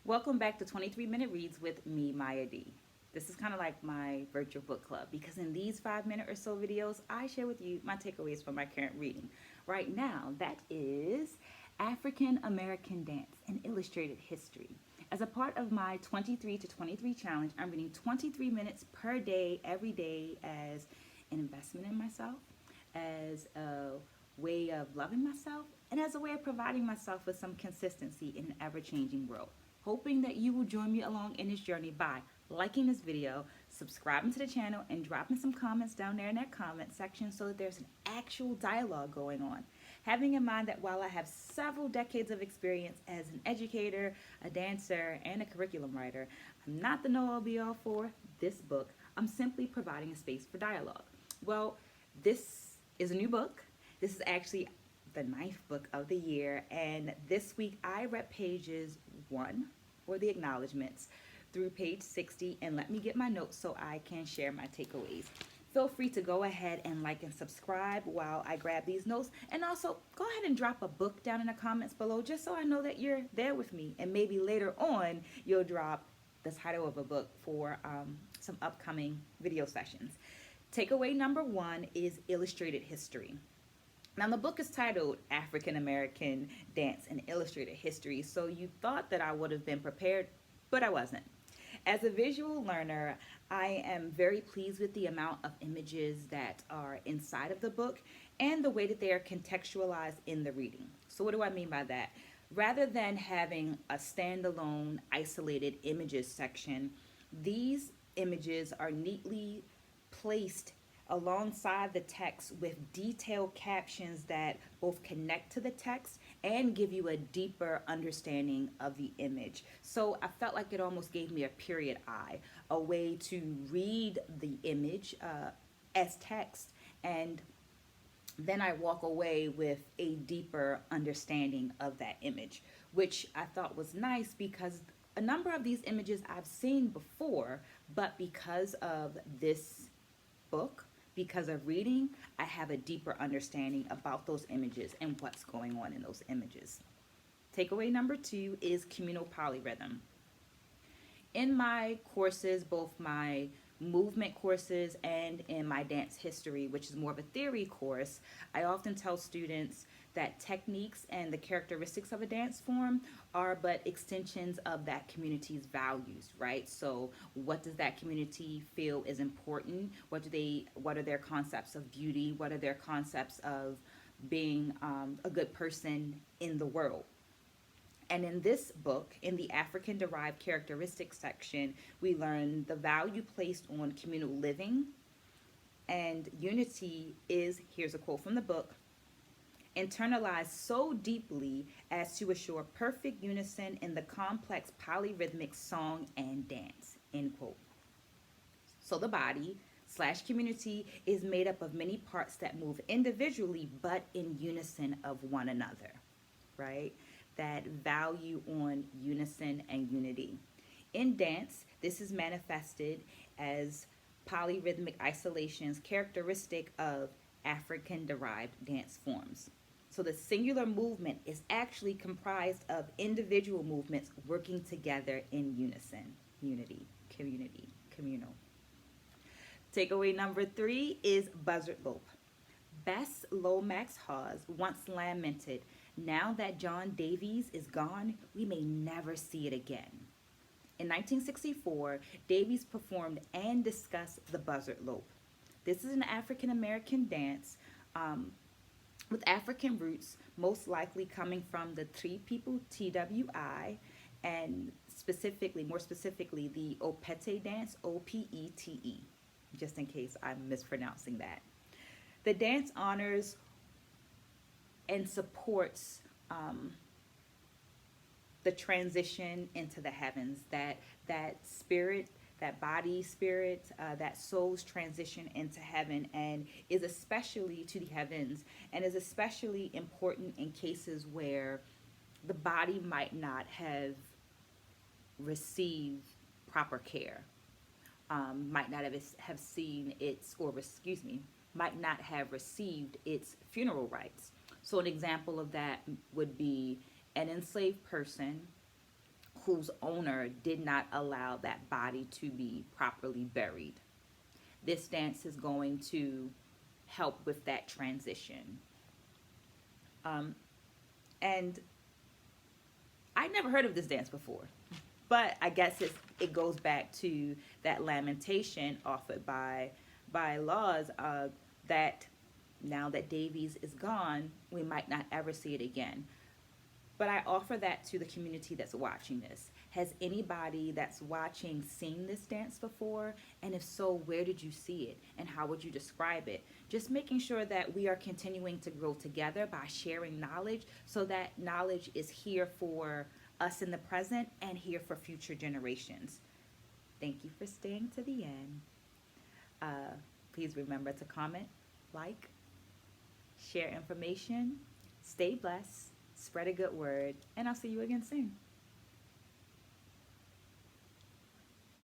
Welcome back to 23-Minute Reads with me, Maya D. This is kind of like my virtual book club because in these 5 minute or so videos, I share with you my takeaways from my current reading. Right now, that is African American Dance and Illustrated History. As a part of my 23 to 23 challenge, I'm reading 23 minutes per day, every day, as an investment in myself, as a way of loving myself, and as a way of providing myself with some consistency in an ever changing world. Hoping that you will join me along in this journey by liking this video, subscribing to the channel, and dropping some comments down there in that comment section so that there's an actual dialogue going on. Having in mind that while I have several decades of experience as an educator, a dancer, and a curriculum writer, I'm not the know-all be-all for this book. I'm simply providing a space for dialogue. Well, this is a new book. This is actually the 9th book of the year, and this week I read pages 1, or the acknowledgments, through page 60, and let me get my notes so I can share my takeaways. Feel free to go ahead and like and subscribe while I grab these notes, and also go ahead and drop a book down in the comments below just so I know that you're there with me, and maybe later on you'll drop the title of a book for some upcoming video sessions. Takeaway number 1 is illustrated history. Now, the book is titled African American Dance and Illustrated History, so you thought that I would have been prepared, but I wasn't. As a visual learner, I am very pleased with the amount of images that are inside of the book and the way that they are contextualized in the reading. So what do I mean by that? Rather than having a standalone isolated images section, these images are neatly placed alongside the text with detailed captions that both connect to the text and give you a deeper understanding of the image. So I felt like it almost gave me a period eye, a way to read the image as text, and then I walk away with a deeper understanding of that image, which I thought was nice because a number of these images I've seen before, but because of this book, because of reading, I have a deeper understanding about those images and what's going on in those images. Takeaway number 2 is communal polyrhythm. In my courses, both my movement courses and in my dance history, which is more of a theory course, I often tell students that techniques and the characteristics of a dance form are but extensions of that community's values, right? So what does that community feel is important? What are their concepts of beauty? What are their concepts of being a good person in the world? And in this book, in the African derived characteristics section, we learn the value placed on communal living, and unity is, here's a quote from the book, internalized so deeply as to assure perfect unison in the complex polyrhythmic song and dance, end quote. So the body / community is made up of many parts that move individually but in unison of one another, right? That value on unison and unity. In dance, this is manifested as polyrhythmic isolations characteristic of African-derived dance forms. So the singular movement is actually comprised of individual movements working together in unison, unity, community, communal. Takeaway number 3 is Buzzard Lope. Bess Lomax Hawes once lamented, "Now that John Davies is gone, we may never see it again." In 1964, Davies performed and discussed the Buzzard Lope. This is an African American dance with African roots, most likely coming from the Tree People TWI, and more specifically, the Opete dance, OPETE, just in case I'm mispronouncing that. The dance honors and supports the transition into the heavens, that spirit, that body spirit, that soul's transition into heaven, and is especially to the heavens, and is especially important in cases where the body might not have received proper care, might not have seen its, or excuse me, might not have received its funeral rites. So an example of that would be an enslaved person whose owner did not allow that body to be properly buried. This dance is going to help with that transition. And I never heard of this dance before, but I guess it goes back to that lamentation offered by Laws that now that Davies is gone, we might not ever see it again. But I offer that to the community that's watching this. Has anybody that's watching seen this dance before? And if so, where did you see it? And how would you describe it? Just making sure that we are continuing to grow together by sharing knowledge, so that knowledge is here for us in the present and here for future generations. Thank you for staying to the end. Please remember to comment, like, share information, stay blessed, spread a good word, and I'll see you again soon.